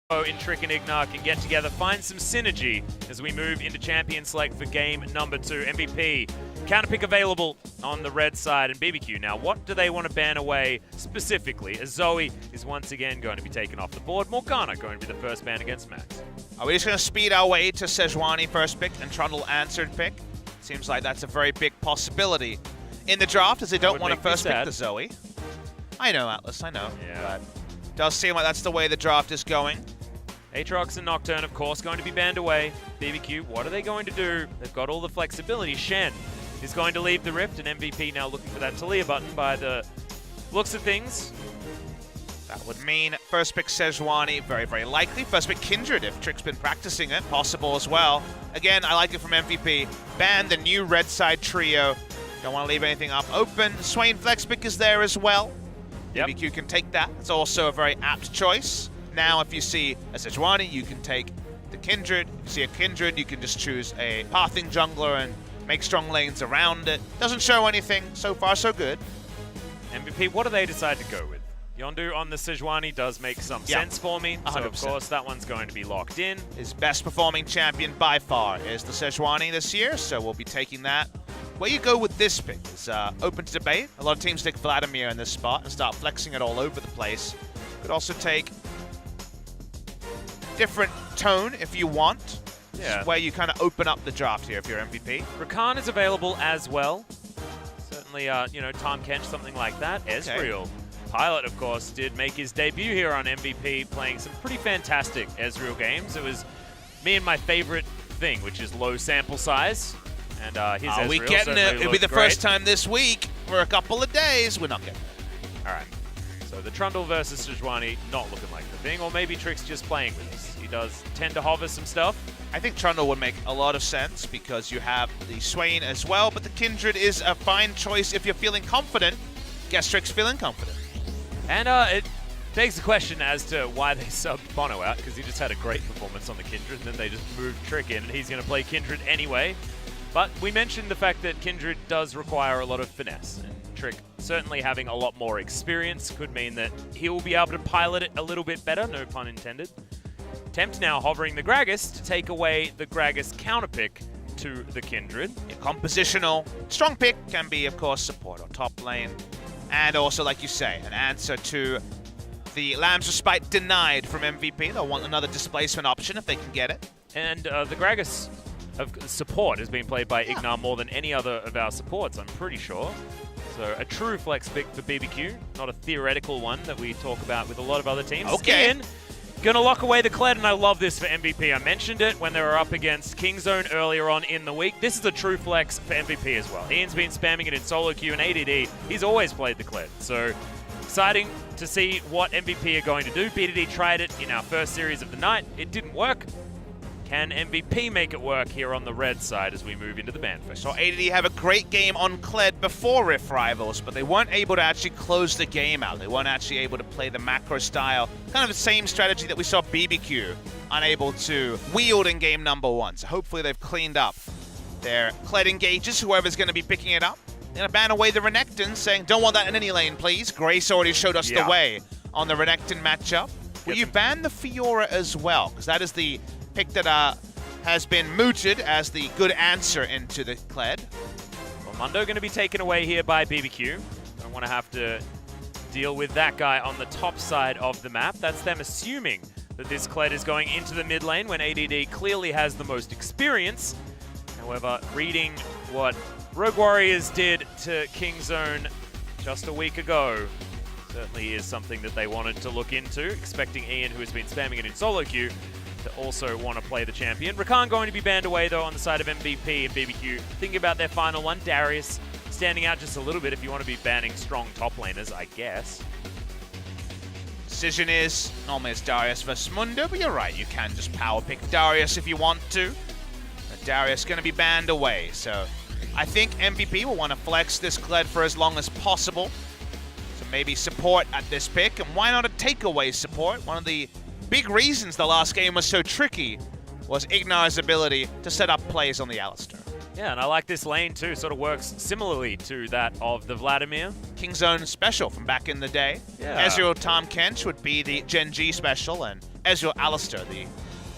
in Trick and Ignar can get together, find some synergy as we move into Champion Select for game number 2. MVP, counterpick available on the red side, and BBQ. Now, what do they want to ban away specifically? As Zoe is once again going to be taken off the board. Morgana going to be the first ban against Max. Are we just going to speed our way to Sejuani first pick and Trundle answered pick? Seems like that's a very big possibility in the draft, as they don't want to first pick the Zoe. I know, Atlas, I know. Yeah. But does seem like that's the way the draft is going. Aatrox and Nocturne, of course, going to be banned away. BBQ, what are they going to do? They've got all the flexibility. Shen is going to leave the Rift, and MVP now looking for that Talia button by the looks of things. That would mean first pick Sejuani, very, very likely. First pick Kindred, if Trick's been practicing it, possible as well. Again, I like it from MVP. Ban the new red side trio. Don't want to leave anything up open. Swain flex pick is there as well. Yep. BBQ can take that. It's also a very apt choice. Now, if you see a Sejuani, you can take the Kindred. If you see a Kindred, you can just choose a pathing jungler and make strong lanes around it. Doesn't show anything. So far, so good. MVP, what do they decide to go with? Yondu on the Sejuani does make some sense for me. 100%. So, of course, that one's going to be locked in. His best performing champion by far is the Sejuani this year, so we'll be taking that. Where you go with this pick is open to debate. A lot of teams take Vladimir in this spot and start flexing it all over the place. Could also take different tone if you want. Yeah. Where you kind of open up the draft here if you're MVP. Rakan is available as well. Certainly, you know, Tahm Kench, something like that. Ezreal. Pilot, of course, did make his debut here on MVP, playing some pretty fantastic Ezreal games. It was me and my favorite thing, which is low sample size. And his Ezreal we getting it? It'll be the first time this week for a couple of days. We're not getting it. All right. So the Trundle versus Sejuani not looking like the thing, or maybe Trick's just playing with us. He does tend to hover some stuff. I think Trundle would make a lot of sense because you have the Swain as well, but the Kindred is a fine choice if you're feeling confident. Guess Trick's feeling confident. And it begs the question as to why they subbed Bono out, because he just had a great performance on the Kindred, and then they just moved Trick in, and he's going to play Kindred anyway. But we mentioned the fact that Kindred does require a lot of finesse, and Trick certainly having a lot more experience could mean that he will be able to pilot it a little bit better, no pun intended. Tempt now hovering the Gragas to take away the Gragas counterpick to the Kindred. Compositional. Strong pick can be, of course, support on top lane. And also, like you say, an answer to the Lamb's Respite denied from MVP. They'll want another displacement option if they can get it. And the Gragas of support has been played by Ignar more than any other of our supports, I'm pretty sure. So a true flex pick for BBQ, not a theoretical one that we talk about with a lot of other teams. Okay. Ian, gonna lock away the Kled, and I love this for MVP. I mentioned it when they were up against Kingzone earlier on in the week. This is a true flex for MVP as well. Ian's been spamming it in solo queue and ADD. He's always played the Kled. So exciting to see what MVP are going to do. BDD tried it in our first series of the night. It didn't work. Can MVP make it work here on the red side as we move into the ban phase? So ADD have a great game on Kled before Rift Rivals, but they weren't able to actually close the game out. They weren't actually able to play the macro style. Kind of the same strategy that we saw BBQ unable to wield in game number 1. So hopefully they've cleaned up their Kled engages, whoever's going to be picking it up. They're going to ban away the Renekton, saying, don't want that in any lane, please. Grace already showed us the way on the Renekton matchup. Will you ban the Fiora as well? Because that is the pick that has been mooted as the good answer into the Kled. Well, Mundo going to be taken away here by BBQ. Don't want to have to deal with that guy on the top side of the map. That's them assuming that this Kled is going into the mid lane when ADD clearly has the most experience. However, reading what Rogue Warriors did to Kingzone just a week ago certainly is something that they wanted to look into, expecting Ian, who has been spamming it in solo queue, to also want to play the champion. Rakan going to be banned away, though, on the side of MVP and BBQ. Thinking about their final one, Darius standing out just a little bit if you want to be banning strong top laners, I guess. Decision is, normally it's Darius versus Mundo, but you're right, you can just power pick Darius if you want to. But Darius going to be banned away, so I think MVP will want to flex this Kled for as long as possible. So maybe support at this pick, and why not a takeaway support? One of the big reasons the last game was so tricky was Ignar's ability to set up plays on the Alistar. Yeah, and I like this lane too. Sort of works similarly to that of the Vladimir. Kingzone special from back in the day. Yeah. Ezreal Tahm Kench would be the Gen G special, and Ezreal Alistair,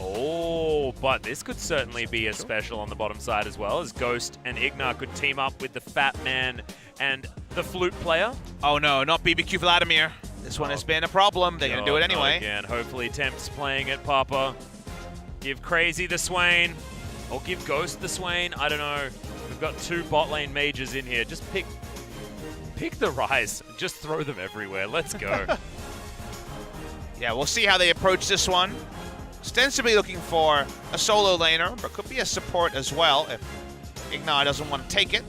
Oh, but this could certainly be a special on the bottom side as well, as Ghost and Ignar could team up with the Fat Man and the Flute player. Oh no, not BBQ Vladimir. This one has been a problem. They're going to do it anyway. Again. Hopefully Temp's playing it, Papa. Give Crazy the Swain, or give Ghost the Swain. I don't know. We've got 2 bot lane mages in here. Just pick the Ryze and just throw them everywhere. Let's go. Yeah, we'll see how they approach this one. Ostensibly looking for a solo laner, but could be a support as well if Ignar doesn't want to take it.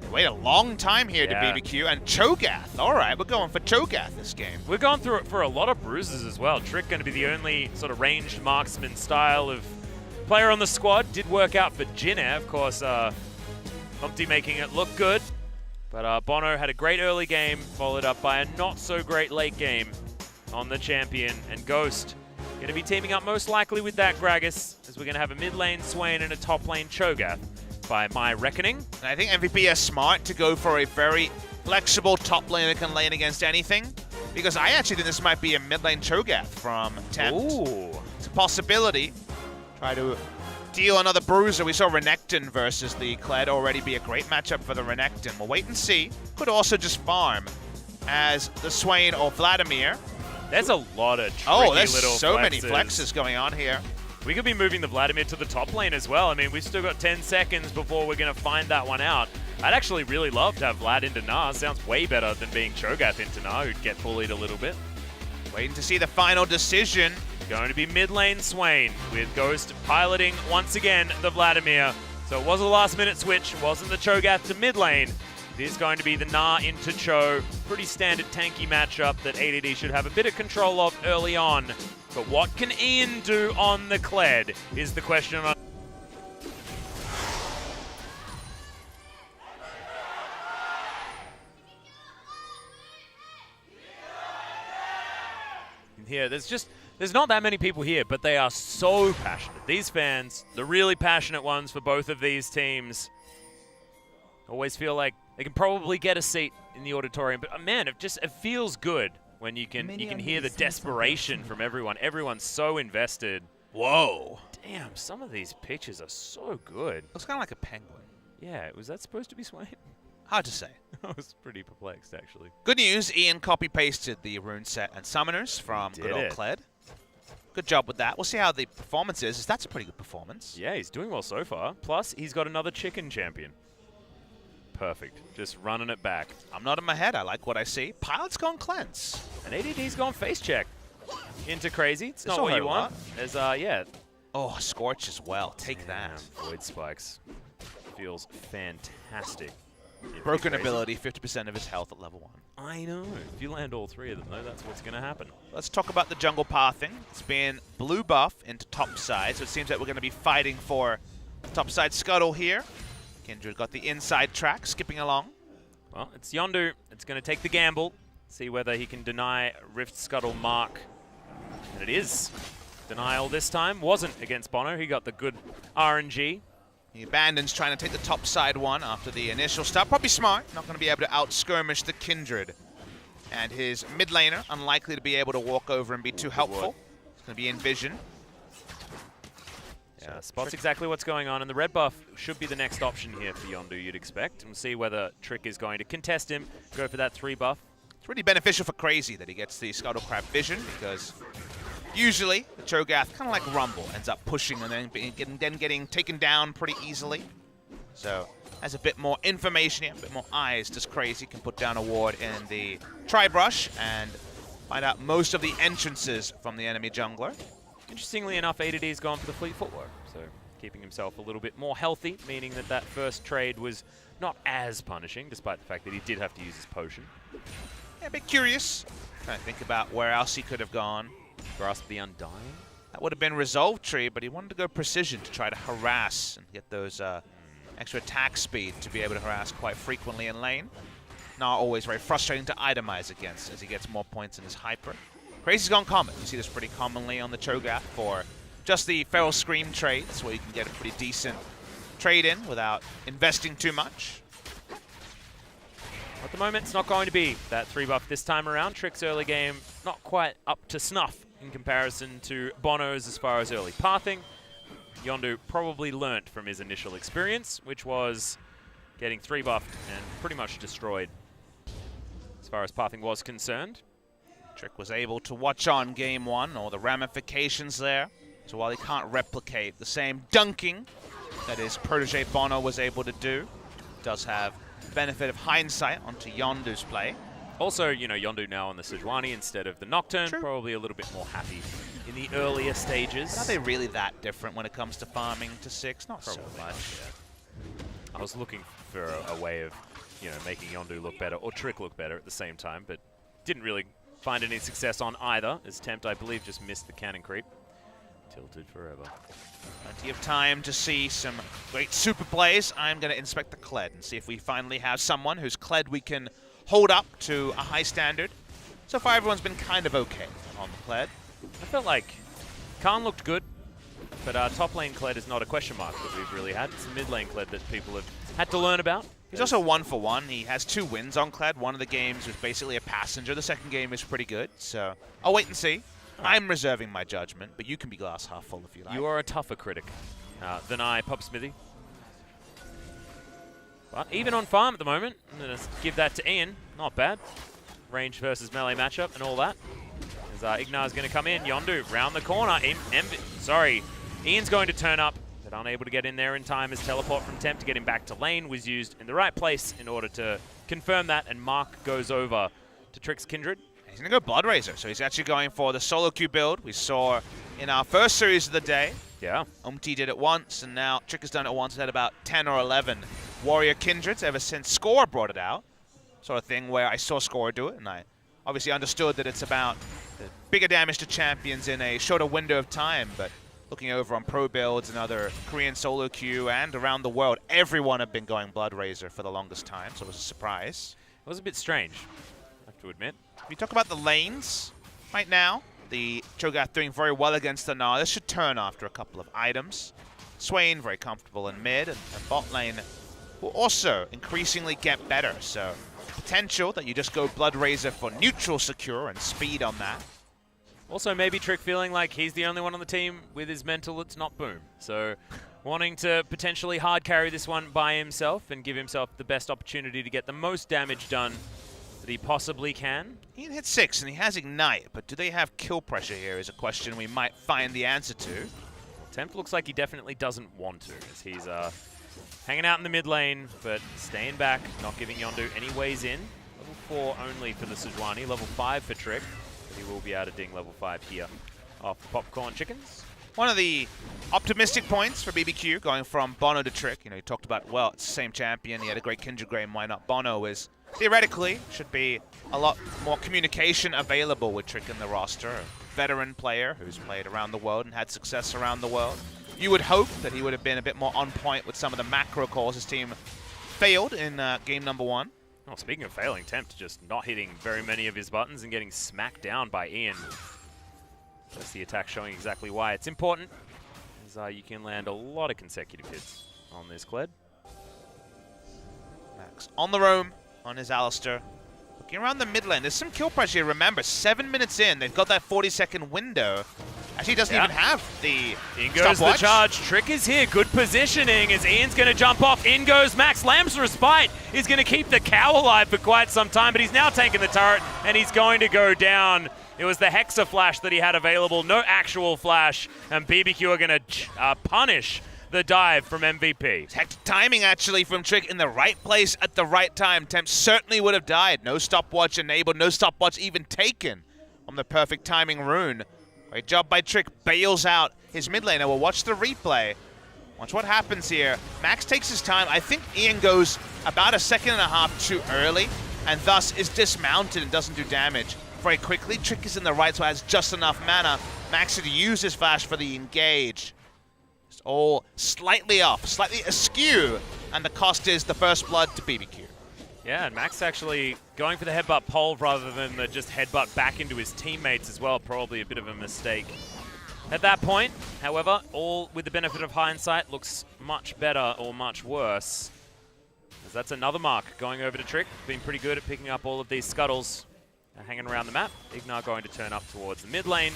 They wait a long time here to BBQ, and Cho'Gath. All right, we're going for Cho'Gath this game. We're going through it for a lot of bruises as well. Trick going to be the only sort of ranged marksman style of player on the squad. Did work out for Jin'e, of course. Humpty making it look good. But Bono had a great early game, followed up by a not-so-great late game on the champion. And Ghost going to be teaming up most likely with that Gragas, as we're going to have a mid lane Swain and a top lane Cho'Gath, by my reckoning. And I think MVP is smart to go for a very flexible top lane that can lane against anything, because I actually think this might be a mid lane Cho'Gath from Tempt. Ooh. It's a possibility. Try to deal another bruiser. We saw Renekton versus the Kled already be a great matchup for the Renekton. We'll wait and see. Could also just farm as the Swain or Vladimir. There's a lot of tricky there's little so flexes. many flexes going on here. We could be moving the Vladimir to the top lane as well. I mean, we've still got 10 seconds before we're going to find that one out. I'd actually really love to have Vlad into Gnar. Sounds way better than being Cho'Gath into Gnar, who'd get bullied a little bit. Waiting to see the final decision. Going to be mid lane Swain, with Ghost piloting once again the Vladimir. So it was a last minute switch, wasn't the Cho'Gath to mid lane. It is going to be the Gnar into Cho. Pretty standard tanky matchup that ADD should have a bit of control of early on. But what can Ian do on the Kled is the question. Here, there's not that many people here, but they are so passionate. These fans, the really passionate ones for both of these teams, always feel like they can probably get a seat in the auditorium. But man, it feels good when you can hear the desperation from everyone. Everyone's so invested. Whoa. Damn, some of these pictures are so good. Looks kind of like a penguin. Yeah, was that supposed to be Swain? Hard to say. I was pretty perplexed, actually. Good news, Ian copy-pasted the rune set and summoners from good old Kled. Good job with that. We'll see how the performance is. That's a pretty good performance. Yeah, he's doing well so far. Plus, he's got another chicken champion. Perfect. Just running it back. I'm not in my head. I like what I see. Pilot's gone cleanse. And ADD's gone face check. Into Crazy. It's not what you want. There's, yeah. Oh, Scorch as well. Take that. Void Spikes. Feels fantastic. Broken ability, 50% of his health at level 1. I know. If you land all 3 of them, though, that's what's going to happen. Let's talk about the jungle pathing. It's been blue buff into top side, so it seems like we're going to be fighting for top side scuttle here. Kindred got the inside track, skipping along. Well, it's Yondu. It's going to take the gamble, see whether he can deny Rift Scuttle mark. And it is. Denial this time. Wasn't against Bono. He got the good RNG. He abandons trying to take the top side one after the initial stop. Probably smart. Not going to be able to out-skirmish the Kindred. And his mid laner, unlikely to be able to walk over and be too helpful. It's going to be in vision. Yeah, spots exactly what's going on, and the red buff should be the next option here for Yondu, you'd expect. And we'll see whether Trick is going to contest him, go for that 3 buff. It's really beneficial for Crazy that he gets the Scuttlecrab vision, because usually the Cho'Gath, kind of like Rumble, ends up pushing and then getting taken down pretty easily. So has a bit more information here, a bit more eyes. Does Crazy can put down a ward in the Tri-Brush and find out most of the entrances from the enemy jungler. Interestingly enough, ADD's gone for the Fleet Footwork, so keeping himself a little bit more healthy, meaning that that first trade was not as punishing, despite the fact that he did have to use his potion. Yeah, a bit curious. Trying to think about where else he could have gone. Grasp the Undying? That would have been Resolve Tree, but he wanted to go Precision to try to harass and get those extra attack speed to be able to harass quite frequently in lane. Not always very frustrating to itemize against as he gets more points in his Hyper. Crazy's gone common. You see this pretty commonly on the Cho'Gath for just the Feral Scream trades, where you can get a pretty decent trade in without investing too much. At the moment, it's not going to be that 3 buff this time around. Trick's early game not quite up to snuff in comparison to Bono's as far as early pathing. Yondu probably learnt from his initial experience, which was getting 3-buffed and pretty much destroyed as far as pathing was concerned. Trick was able to watch on game 1, or the ramifications there. So while he can't replicate the same dunking that his protege Bono was able to do, does have benefit of hindsight onto Yondu's play. Also, you know, Yondu now on the Sejuani instead of the Nocturne, True. probably a little bit more happy in the earlier stages. But are they really that different when it comes to farming to 6? Not Probably so much. I was looking for a way of, you know, making Yondu look better, or Trick look better at the same time, but didn't really find any success on either, as Tempt, I believe, just missed the cannon creep. Tilted forever. Plenty of time to see some great super plays. I'm going to inspect the Kled and see if we finally have someone whose Kled we can hold up to a high standard. So far, everyone's been kind of okay on the Kled. I felt like Khan looked good, but our top lane Kled is not a question mark that we've really had. It's the mid lane Kled that people have had to learn about. He's also 1 for 1. He has 2 wins on Kled. One of the games was basically a passenger. The second game is pretty good, so I'll wait and see. I'm reserving my judgment, but you can be glass half full if you like. You are a tougher critic than I, Pop Smithy. But even on farm at the moment, I'm going to give that to Ian. Not bad. Range versus melee matchup and all that. As Ignar's going to come in. Yondu round the corner. Ian's going to turn up, but unable to get in there in time. His teleport from Tempt to get him back to lane was used in the right place in order to confirm that, and Mark goes over to Trick's Kindred. He's going to go Blood Razor, so he's actually going for the solo queue build we saw in our first series of the day. Yeah. Umti did it once, and now Trick has done it once. He's had about 10 or 11 Warrior Kindreds ever since Score brought it out. Sort of thing where I saw Score do it, and I obviously understood that it's about the bigger damage to champions in a shorter window of time, but looking over on pro builds and other Korean solo queue and around the world, everyone had been going Blood Razor for the longest time, so it was a surprise. It was a bit strange, I have to admit. If you talk about the lanes right now, the Cho'Gath doing very well against the Gnar. This should turn after a couple of items. Swain very comfortable in mid, and bot lane will also increasingly get better. So potential that you just go Blood Razor for neutral secure and speed on that. Also, maybe Trick feeling like he's the only one on the team with his mental that's not boom. So wanting to potentially hard carry this one by himself and give himself the best opportunity to get the most damage done that he possibly can. He hit 6 and he has Ignite, but do they have kill pressure here is a question we might find the answer to. Well, Tempt looks like he definitely doesn't want to, as he's hanging out in the mid lane, but staying back, not giving Yondu any ways in. Level 4 only for the Sejuani, level 5 for Trick, but he will be able to ding level 5 here off the Popcorn Chickens. One of the optimistic points for BBQ going from Bono to Trick, you know, you talked about, well, it's the same champion, he had a great Kindred game, why not Bono, is theoretically should be a lot more communication available with Trick in the roster. A veteran player who's played around the world and had success around the world. You would hope that he would have been a bit more on point with some of the macro calls his team failed in game number 1. Oh, speaking of failing, Tempt just not hitting very many of his buttons and getting smacked down by Ian. That's the attack showing exactly why it's important, as you can land a lot of consecutive hits on this Kled. Max on the roam on his Alistair. Looking around the mid lane, there's some kill pressure here. Remember, 7 minutes in, they've got that 40-second window. Actually, doesn't even have the In goes the charge. Trick is here. Good positioning as Ian's going to jump off. In goes Max. Lamb's Respite is going to keep the cow alive for quite some time, but he's now taking the turret, and he's going to go down. It was the Hexa flash that he had available, no actual flash, and BBQ are going to punish the dive from MVP. Hectic timing, actually, from Trick in the right place at the right time. Tempt certainly would have died. No stopwatch enabled, no stopwatch even taken on the perfect timing rune. Great job by Trick, bails out his mid laner. We'll watch the replay. Watch what happens here. Max takes his time. I think Ian goes about a second and a half too early, and thus is dismounted and doesn't do damage very quickly. Trick is in the right, so has just enough mana. Max had to use his flash for the engage. It's all slightly off, slightly askew, and the cost is the first blood to BBQ. Yeah, and Max actually going for the headbutt pole rather than the just headbutt back into his teammates as well. Probably a bit of a mistake at that point. However, all with the benefit of hindsight, looks much better or much worse. As that's another mark going over to Trick. Been pretty good at picking up all of these scuttles hanging around the map. Ignar going to turn up towards the mid lane.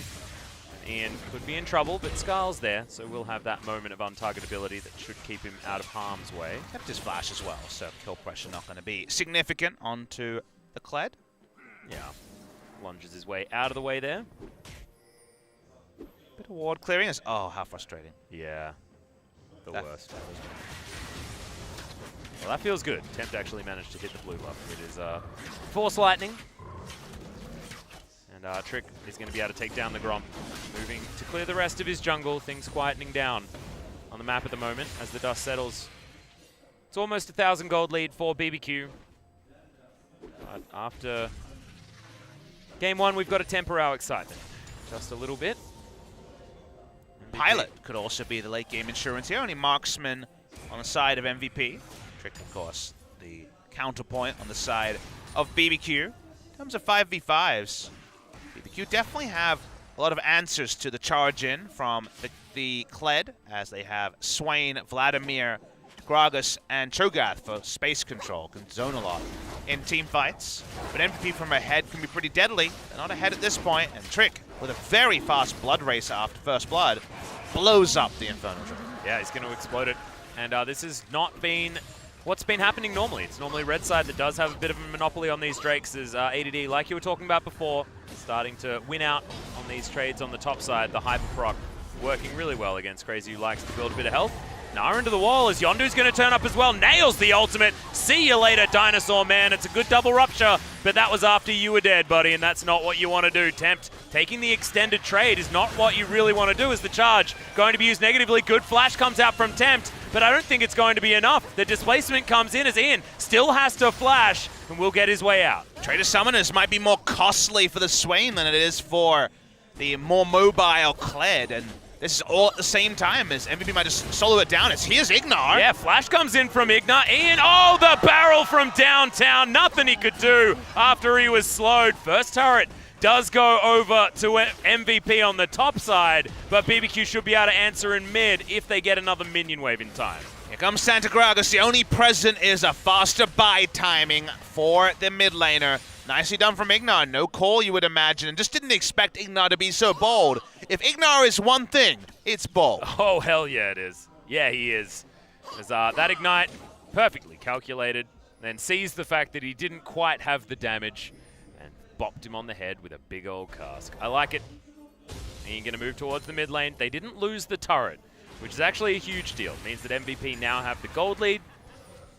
Ian could be in trouble, but Scarl's there, so we'll have that moment of untargetability that should keep him out of harm's way. Kept his flash as well, so kill pressure not going to be significant onto the Kled. Yeah. Lunges his way out of the way there. Bit of ward clearing. Oh, how frustrating. Yeah. The worst. Well, that feels good. Tempt actually managed to hit the blue buff. It is Force Lightning. And Trick is going to be able to take down the Gromp. Moving to clear the rest of his jungle. Things quietening down on the map at the moment as the dust settles. It's almost 1,000 gold lead for BBQ. But after game one, we've got to temper our excitement just a little bit. Pilot could also be the late game insurance here. Only marksman on the side of MVP. Trick, of course, the counterpoint on the side of BBQ. In terms of 5v5s, BBQ definitely have a lot of answers to the charge in from the Kled, as they have Swain, Vladimir, Gragas, and Cho'Gath for space control, can zone a lot in team fights. But MVP from ahead can be pretty deadly. They're not ahead at this point, and Trick, with a very fast blood race after first blood, blows up the Infernal Dragon. Yeah, he's going to explode it. And this has not been what's been happening normally. It's normally red side that does have a bit of a monopoly on these Drakes, as ADD, like you were talking about before, starting to win out on these trades on the top side. The Hyper Proc working really well against Crazy, who likes to build a bit of health. Nara into the wall as Yondu's going to turn up as well. Nails the ultimate. See you later, Dinosaur Man. It's a good double rupture, but that was after you were dead, buddy, and that's not what you want to do. Tempt taking the extended trade is not what you really want to do as the charge. Going to be used negatively. Good flash comes out from Tempt, but I don't think it's going to be enough. The displacement comes in as Ian still has to flash and will get his way out. Trader Summoners might be more costly for the Swain than it is for the more mobile Kled, and this is all at the same time as MVP might just solo it down. Here's Ignar. Yeah, flash comes in from Ignar. Ian, oh, the barrel from downtown. Nothing he could do after he was slowed. First turret does go over to MVP on the top side, but BBQ should be able to answer in mid if they get another minion wave in time. Here comes Santa Gragas. The only present is a faster buy timing for the mid laner. Nicely done from Ignar. No call, you would imagine. And just didn't expect Ignar to be so bold. If Ignar is one thing, it's bold. Oh, hell yeah, it is. Yeah, he is. As that Ignite, perfectly calculated, then sees the fact that he didn't quite have the damage and bopped him on the head with a big old cask. I like it. Ian going to move towards the mid lane. They didn't lose the turret, which is actually a huge deal. It means that MVP now have the gold lead,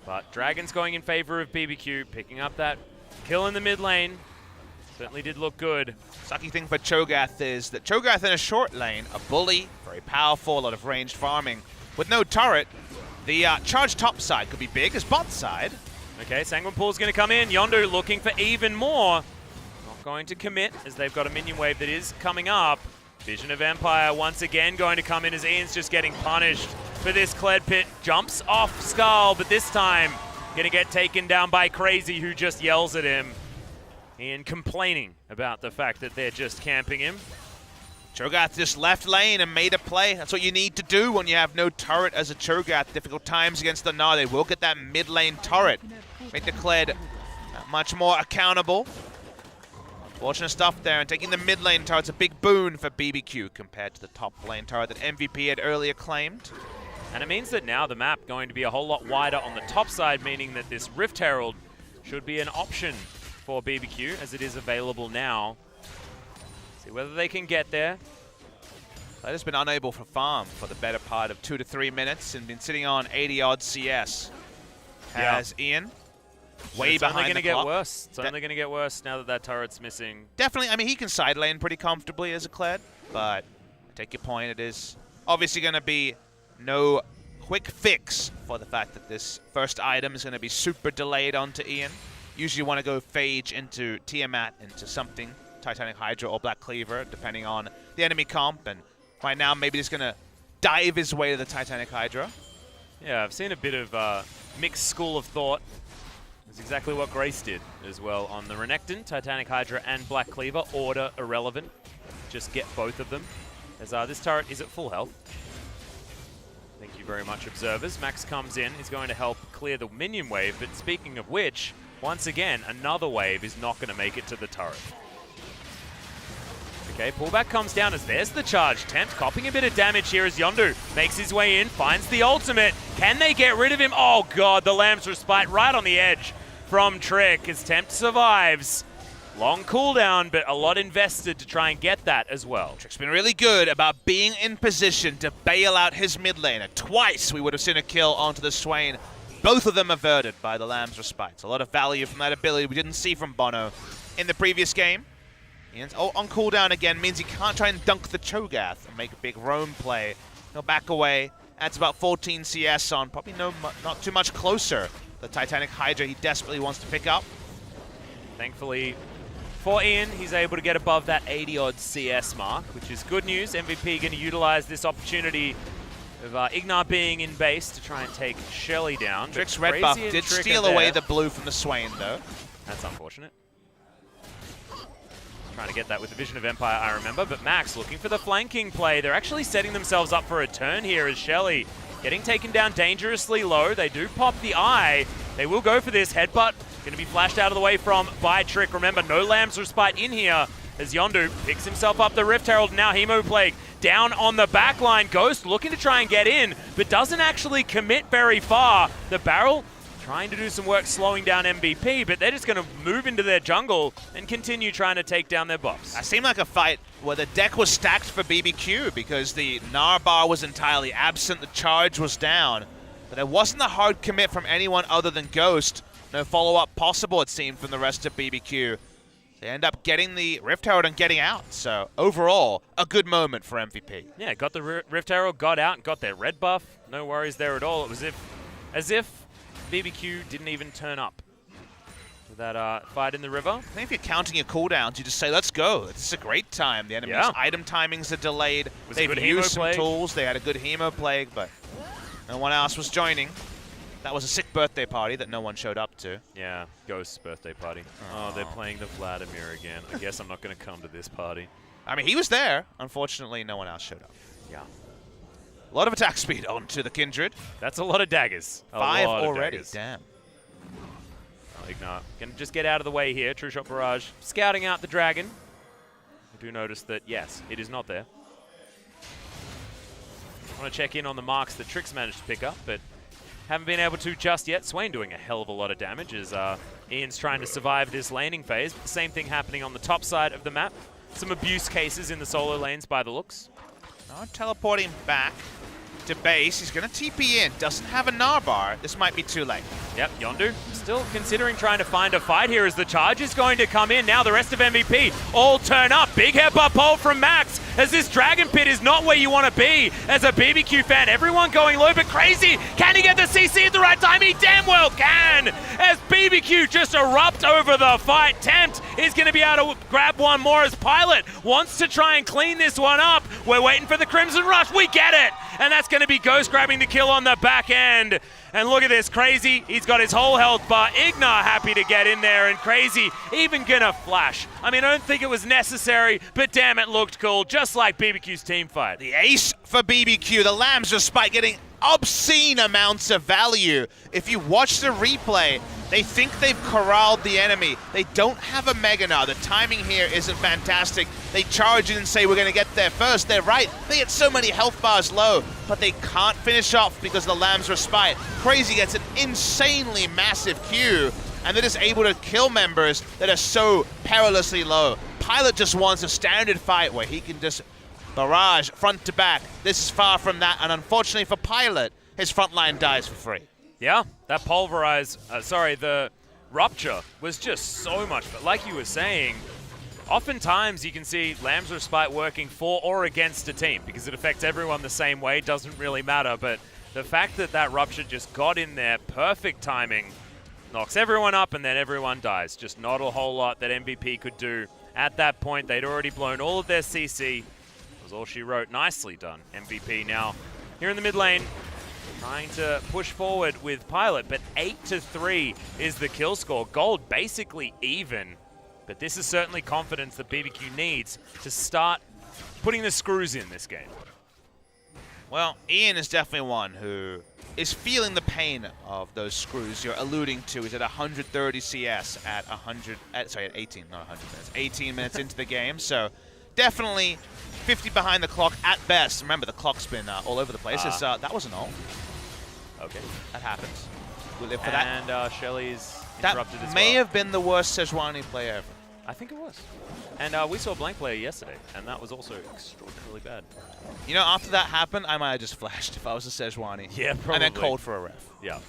but Dragon's going in favor of BBQ, picking up that kill in the mid lane. Certainly did look good. Sucky thing for Cho'Gath is that Cho'Gath in a short lane, a bully, very powerful, a lot of ranged farming. With no turret, the charge top side could be big as bot side. Okay, Sanguine Pool's going to come in. Yondu looking for even more. Not going to commit as they've got a minion wave that is coming up. Vision of Empire once again going to come in as Ian's just getting punished for this Kled pit. Jumps off Skull, but this time going to get taken down by Crazy, who just yells at him. Ian complaining about the fact that they're just camping him. Cho'Gath just left lane and made a play. That's what you need to do when you have no turret as a Cho'Gath. Difficult times against the Gnar. They will get that mid lane turret. Make the Kled much more accountable. Fortunate stuff there, and taking the mid lane turret's a big boon for BBQ compared to the top lane turret that MVP had earlier claimed. And it means that now the map going to be a whole lot wider on the top side, meaning that this Rift Herald should be an option for BBQ as it is available now. See whether they can get there. They've just been unable for farm for the better part of 2 to 3 minutes and been sitting on 80-odd CS. Has Ian way behind the clock. It's only going to get worse. It's only going to get worse now that that turret's missing. Definitely. I mean, he can side lane pretty comfortably as a Kled, but I take your point. It is obviously going to be no quick fix for the fact that this first item is going to be super delayed onto Ian. Usually you want to go Phage into Tiamat, into something, Titanic Hydra or Black Cleaver, depending on the enemy comp. And right now, maybe he's going to dive his way to the Titanic Hydra. Yeah, I've seen a bit of mixed school of thought. It's exactly what Grace did as well on the Renekton, Titanic Hydra, and Black Cleaver. Order irrelevant. Just get both of them. As this turret is at full health. Thank you very much, observers. Max comes in. He's going to help clear the minion wave. But speaking of which, once again, another wave is not going to make it to the turret. Okay, pullback comes down as there's the charge. Tempt copping a bit of damage here as Yondu makes his way in, finds the ultimate. Can they get rid of him? Oh god, the Lamb's Respite right on the edge from Trick as Tempt survives. Long cooldown, but a lot invested to try and get that as well. Trick's been really good about being in position to bail out his mid laner. Twice we would have seen a kill onto the Swain. Both of them averted by the Lamb's Respite. A lot of value from that ability we didn't see from Bono in the previous game. Oh, on cooldown again means he can't try and dunk the Cho'Gath and make a big roam play. He'll back away. That's about 14 CS on. Probably not too much closer. The Titanic Hydra he desperately wants to pick up. Thankfully for Ian, he's able to get above that 80-odd CS mark, which is good news. MVP going to utilize this opportunity of Ignar being in base to try and take Shelly down. Trick's red buff did steal away the blue from the Swain, though. That's unfortunate. Trying to get that with the Vision of Empire, I remember, but Max looking for the flanking play. They're actually setting themselves up for a turn here as Shelly getting taken down dangerously low. They do pop the eye. They will go for this. Headbutt going to be flashed out of the way by Trick. Remember, no Lamb's Respite in here as Yondu picks himself up the Rift Herald. Now Hemoplague down on the back line. Ghost looking to try and get in, but doesn't actually commit very far. The Barrel trying to do some work slowing down MVP, but they're just going to move into their jungle and continue trying to take down their buffs. That seemed like a fight where the deck was stacked for BBQ because the Gnar bar was entirely absent, the charge was down. But there wasn't a hard commit from anyone other than Ghost. No follow-up possible, it seemed, from the rest of BBQ. They end up getting the Rift Herald and getting out. So overall, a good moment for MVP. Yeah, got the Rift Herald, got out, and got their red buff. No worries there at all. It was as if BBQ didn't even turn up for that fight in the river. I think if you're counting your cooldowns, you just say, let's go. This is a great time. The enemy's item timings are delayed. They've used some tools. They had a good Hemo Plague, but no one else was joining. That was a sick birthday party that no one showed up to. Yeah, Ghost's birthday party. Oh, they're playing the Vladimir again. I guess I'm not going to come to this party. I mean, he was there. Unfortunately, no one else showed up. Yeah. A lot of attack speed onto the Kindred. That's a lot of daggers. 5 already. Damn. Oh, Ignar can just get out of the way here. True Shot Barrage scouting out the dragon. I do notice that, yes, it is not there. I want to check in on the marks that Trick's managed to pick up, but haven't been able to just yet. Swain doing a hell of a lot of damage as Ian's trying to survive this laning phase. But the same thing happening on the top side of the map. Some abuse cases in the solo lanes by the looks. Not teleporting back to base. He's going to TP in. Doesn't have a Gnar bar. This might be too late. Yep, Yondu still considering trying to find a fight here as the charge is going to come in. Now the rest of MVP all turn up. Big headbutt pole from Max as this Dragon Pit is not where you want to be as a BBQ fan. Everyone going low, but Crazy, can he get the CC at the right time? He damn well can as BBQ just erupt over the fight. Tempt is going to be able to grab one more as Pilot wants to try and clean this one up. We're waiting for the Crimson Rush. We get it. And that's going to be Ghost grabbing the kill on the back end. And look at this, Crazy, he's got his whole health bar. Ignar happy to get in there, and Crazy even gonna flash. I mean, I don't think it was necessary, but damn, it looked cool, just like BBQ's team fight. The ace for BBQ, the Lamb's Respite getting obscene amounts of value. If you watch the replay, they think they've corralled the enemy. They don't have a Mega Gnar. The timing here isn't fantastic. They charge in and say, we're going to get there first. They're right. They get so many health bars low, but they can't finish off because of the Lamb's Respite. Crazy gets an insanely massive Q, and they're just able to kill members that are so perilously low. Pilot just wants a standard fight where he can just barrage front to back. This is far from that, and unfortunately for Pilot, his front line dies for free. Yeah, that the Rupture was just so much, but like you were saying, oftentimes you can see Lamb's Respite working for or against a team because it affects everyone the same way, doesn't really matter, but the fact that that Rupture just got in there, perfect timing, knocks everyone up and then everyone dies. Just not a whole lot that MVP could do at that point. They'd already blown all of their CC. That was all she wrote. Nicely done, MVP. Now, here in the mid lane, trying to push forward with Pilot, but 8-3 is the kill score. Gold basically even, but this is certainly confidence that BBQ needs to start putting the screws in this game. Well, Ian is definitely one who is feeling the pain of those screws you're alluding to. He's at 130 CS at 18, not 100 minutes, 18 minutes into the game, so definitely 50 behind the clock at best. Remember, the clock's been all over the place. That was an ult. Okay. That happens. We'll live for that. And Shelly's interrupted as well. That may have been the worst Sejuani play ever. I think it was. And we saw Blank player yesterday, and that was also extraordinarily bad. You know, after that happened, I might have just flashed if I was a Sejuani. Yeah, probably. And then called for a ref. Yeah.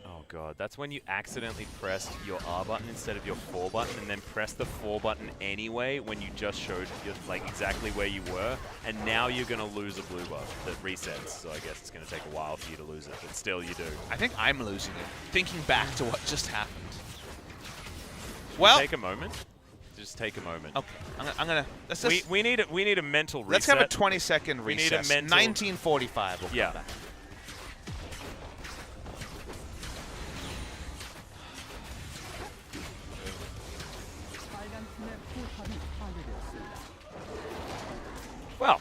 Oh, God. That's when you accidentally pressed your R button instead of your 4 button, and then pressed the 4 button anyway when you just showed like exactly where you were, and now you're going to lose a blue buff that resets. So I guess it's going to take a while for you to lose it, but still you do. I think I'm losing it, thinking back to what just happened. Well, take a moment. Just take a moment. Okay, I'm gonna. We need a mental reset. Let's have a 20-second recess. We need a mental. 1945. We'll yeah. come back. Well,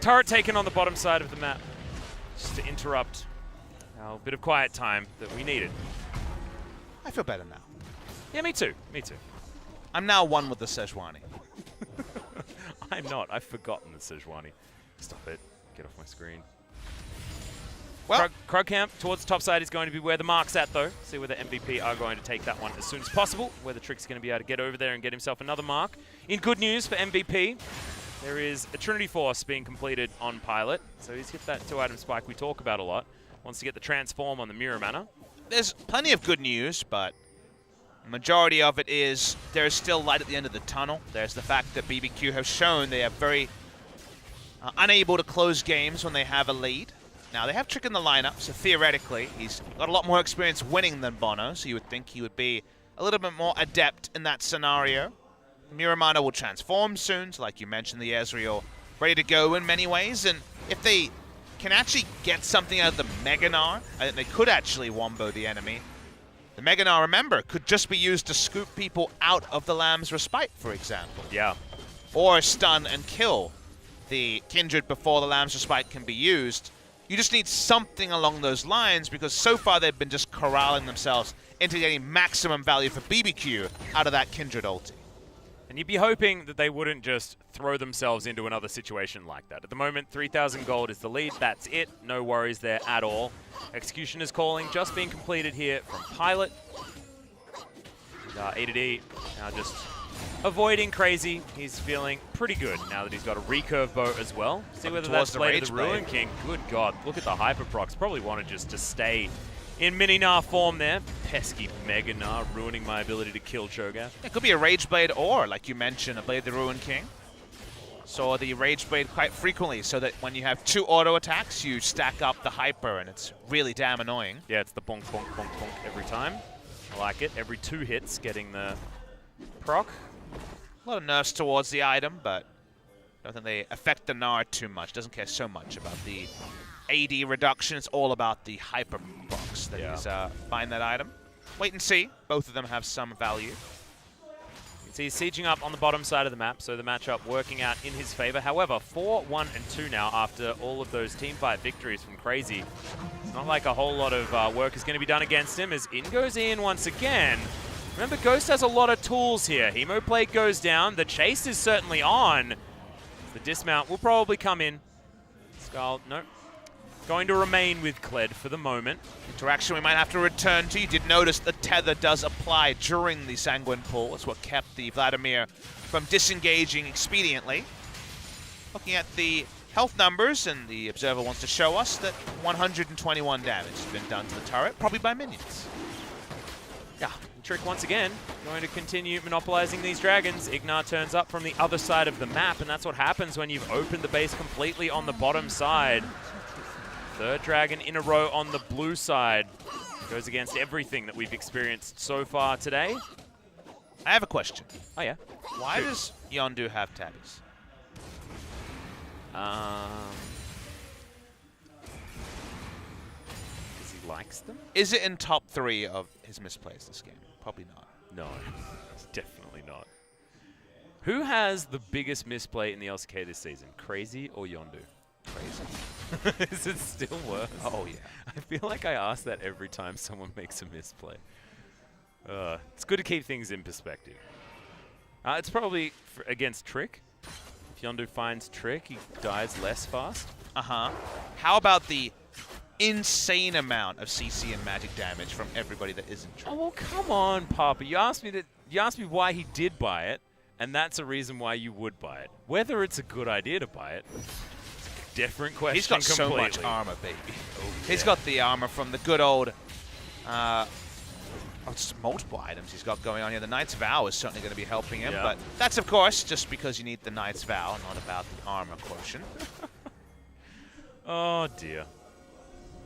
turret taken on the bottom side of the map, just to interrupt our bit of quiet time that we needed. I feel better now. Yeah, me too. Me too. I'm now one with the Sejuani. I'm not. I've forgotten the Sejuani. Stop it. Get off my screen. Well, Krug camp towards the top side is going to be where the mark's at, though. See whether MVP are going to take that one as soon as possible. Whether Trick's going to be able to get over there and get himself another mark. In good news for MVP, there is a Trinity Force being completed on Pilot. So he's hit that 2-item spike we talk about a lot. Wants to get the transform on the Mirror Mana. There's plenty of good news, but majority of it is there's still light at the end of the tunnel. There's the fact that BBQ have shown they are very unable to close games when they have a lead. Now, they have Trick in the lineup, so theoretically, he's got a lot more experience winning than Bono, so you would think he would be a little bit more adept in that scenario. Mirror Mana will transform soon, so like you mentioned, the Ezreal ready to go in many ways, and if they can actually get something out of the Mega Gnar, I think they could actually wombo the enemy. The Mega Gnar, remember, could just be used to scoop people out of the Lamb's Respite, for example. Yeah. Or stun and kill the Kindred before the Lamb's Respite can be used. You just need something along those lines, because so far they've been just corralling themselves into getting maximum value for BBQ out of that Kindred ulti. And you'd be hoping that they wouldn't just throw themselves into another situation like that. At the moment, 3,000 gold is the lead. That's it. No worries there at all. Executioner's calling just being completed here from Pilot. A2D now just avoiding Crazy. He's feeling pretty good now that he's got a recurve bow as well. See whether that's played to the Ruin King. Good God, look at the Hyperprocs. Probably wanted just to stay in Mini Gnar form there. Pesky Mega Gnar ruining my ability to kill Cho'Gath. It could be a Rage Blade or, like you mentioned, a Blade of the Ruin King. Saw the Rage Blade quite frequently, so that when you have 2 auto attacks, you stack up the Hyper, and it's really damn annoying. Yeah, it's the bonk, bonk, bonk, bonk every time. I like it. Every 2 hits getting the proc. A lot of nerfs towards the item, but I don't think they affect the Gnar too much. Doesn't care so much about the AD reduction. It's all about the Hyper procs that is behind that item. Wait and see. Both of them have some value. You can see he's sieging up on the bottom side of the map, so the matchup working out in his favor. However, 4-1-2 now after all of those teamfight victories from Crazy. It's not like a whole lot of work is going to be done against him, as in goes in once again. Remember, Ghost has a lot of tools here. Hemo Plate goes down. The chase is certainly on. The dismount will probably come in. Skull, nope. Going to remain with Kled for the moment. Interaction we might have to return to. You did notice the tether does apply during the Sanguine pull. That's what kept the Vladimir from disengaging expediently. Looking at the health numbers, and the Observer wants to show us that 121 damage has been done to the turret, probably by minions. Yeah, Trick once again going to continue monopolizing these dragons. Ignar turns up from the other side of the map, and that's what happens when you've opened the base completely on the bottom side. 3rd dragon in a row on the blue side. Goes against everything that we've experienced so far today. I have a question. Oh, yeah? Why does Yondu have tabbies? Because he likes them? Is it in top 3 of his misplays this game? Probably not. No, it's definitely not. Who has the biggest misplay in the LCK this season? Crazy or Yondu? Crazy. Is it still worse? Oh, yeah. I feel like I ask that every time someone makes a misplay. It's good to keep things in perspective. It's probably against Trick. If Yondu finds Trick, he dies less fast. Uh-huh. How about the insane amount of CC and magic damage from everybody that isn't Trick? Oh, well, come on, Papa. You asked me why he did buy it, and that's a reason why you would buy it. Whether it's a good idea to buy it, different question. He's got completely. so much armor, baby. Oh, He's yeah. got the armor from the good old... it's multiple items he's got going on here. The Knight's Vow is certainly going to be helping him, Yeah. but that's, of course, just because you need the Knight's Vow, not about the armor quotient. Oh, dear.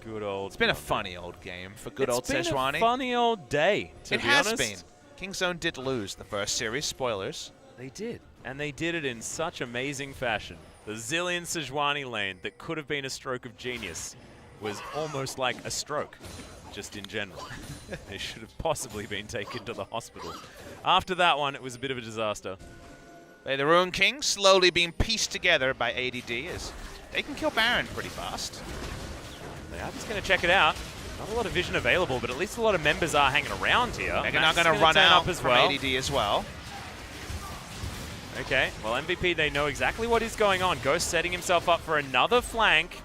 Good old... It's been a funny old game for good old Sejuani. It's been a funny old day, to It be has honest. been. Kingzone did lose the first series. Spoilers. They did. And they did it in such amazing fashion. The zillion Sejuani lane that could have been a stroke of genius was almost like a stroke, just in general. They should have possibly been taken to the hospital. After that one, it was a bit of a disaster. The Ruin King slowly being pieced together by ADD as they can kill Baron pretty fast. They are just going to check it out. Not a lot of vision available, but at least a lot of members are hanging around here. They're not going to run out from ADD as well. Okay, well, MVP, they know exactly what is going on. Ghost setting himself up for another flank.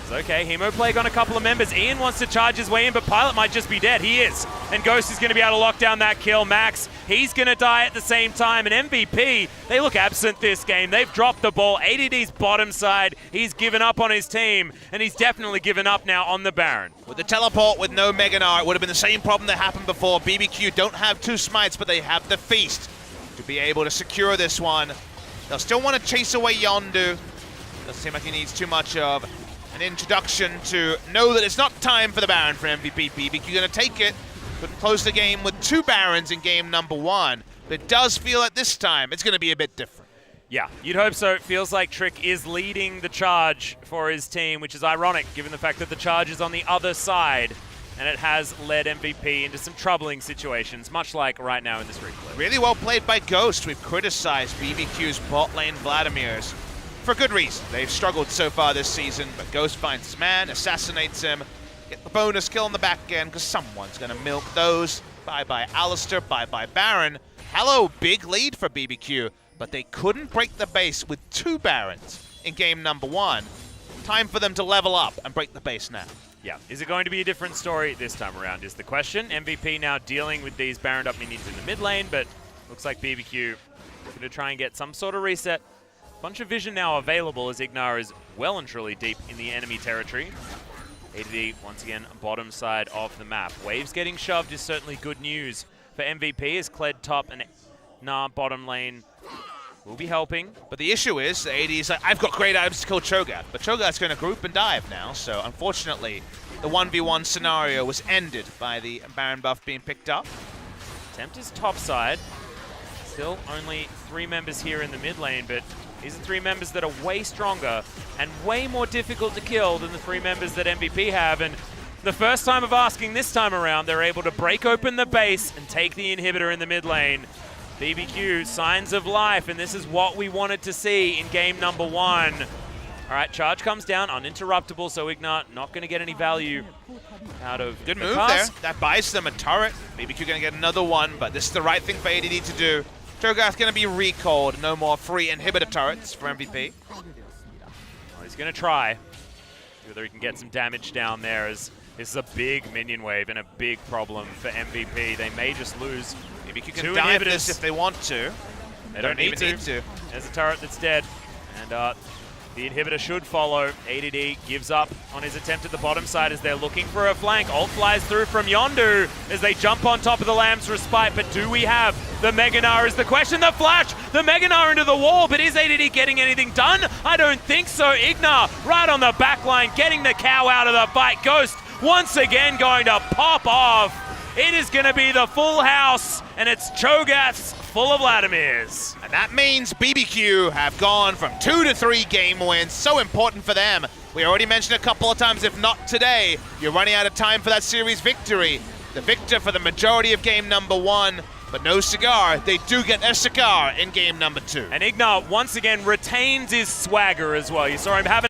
It's okay, Hemo Plague on a couple of members. Ian wants to charge his way in, but Pilot might just be dead. He is. And Ghost is going to be able to lock down that kill. Max, he's going to die at the same time. And MVP, they look absent this game. They've dropped the ball. ADD's bottom side. He's given up on his team, and he's definitely given up now on the Baron. With the teleport with no Mega Gnar, it would have been the same problem that happened before. BBQ don't have 2 smites, but they have the Feast to be able to secure this one. They'll still want to chase away Yondu. Doesn't seem like he needs too much of an introduction to know that it's not time for the Baron for MVP. BBQ going to take it. Couldn't close the game with 2 Barons in game number 1. But it does feel like this time it's going to be a bit different. Yeah, you'd hope so. It feels like Trick is leading the charge for his team, which is ironic given the fact that the charge is on the other side. And it has led MVP into some troubling situations, much like right now in this replay. Really well played by Ghost. We've criticized BBQ's bot lane Vladimir's for good reason. They've struggled so far this season, but Ghost finds his man, assassinates him, get the bonus kill on the back end, because someone's going to milk those. Bye-bye Alistair, bye-bye Baron. Hello, big lead for BBQ, but they couldn't break the base with 2 Barons in game number 1. Time for them to level up and break the base now. Yeah, is it going to be a different story this time around is the question. MVP now dealing with these Baroned up minions in the mid lane, but looks like BBQ going to try and get some sort of reset. Bunch of vision now available as Ignar is well and truly deep in the enemy territory. ADD, once again, bottom side of the map. Waves getting shoved is certainly good news for MVP as Kled top and Gnar bottom lane will be helping. But the issue is, the AD is like, I've got great items to kill Cho'Gath, but Cho'Gath's going to group and dive now, so unfortunately, the 1v1 scenario was ended by the Baron buff being picked up. Tempt is top side. Still only 3 members here in the mid lane, but these are 3 members that are way stronger and way more difficult to kill than the 3 members that MVP have. And the first time of asking this time around, they're able to break open the base and take the inhibitor in the mid lane. BBQ, signs of life, and this is what we wanted to see in game number 1. All right, charge comes down, uninterruptible, so Ignar not going to get any value out of Good the move cast. there. That buys them a turret. BBQ going to get another one, but this is the right thing for ADD to do. Cho'Gath going to be recalled. No more free inhibitor turrets for MVP. Well, he's going to try. See whether he can get some damage down there, as this is a big minion wave and a big problem for MVP. They may just lose. BBQ can 2 dive inhibitors this if they want to. They don't even need to. There's a turret that's dead. And the inhibitor should follow. ADD gives up on his attempt at the bottom side as they're looking for a flank. Ult flies through from Yondu as they jump on top of the Lamb's Respite. But do we have the Mega Gnar is the question. The flash, the Mega Gnar into the wall. But is ADD getting anything done? I don't think so. Ignar right on the back line, getting the cow out of the fight. Ghost once again going to pop off. It is going to be the full house, and it's Cho'Gath's full of Vladimir's. And that means BBQ have gone from 2 to 3 game wins. So important for them. We already mentioned a couple of times, if not today, you're running out of time for that series victory. The victor for the majority of game number 1, but no cigar. They do get a cigar in game number 2. And Ignar once again retains his swagger as well. You saw him having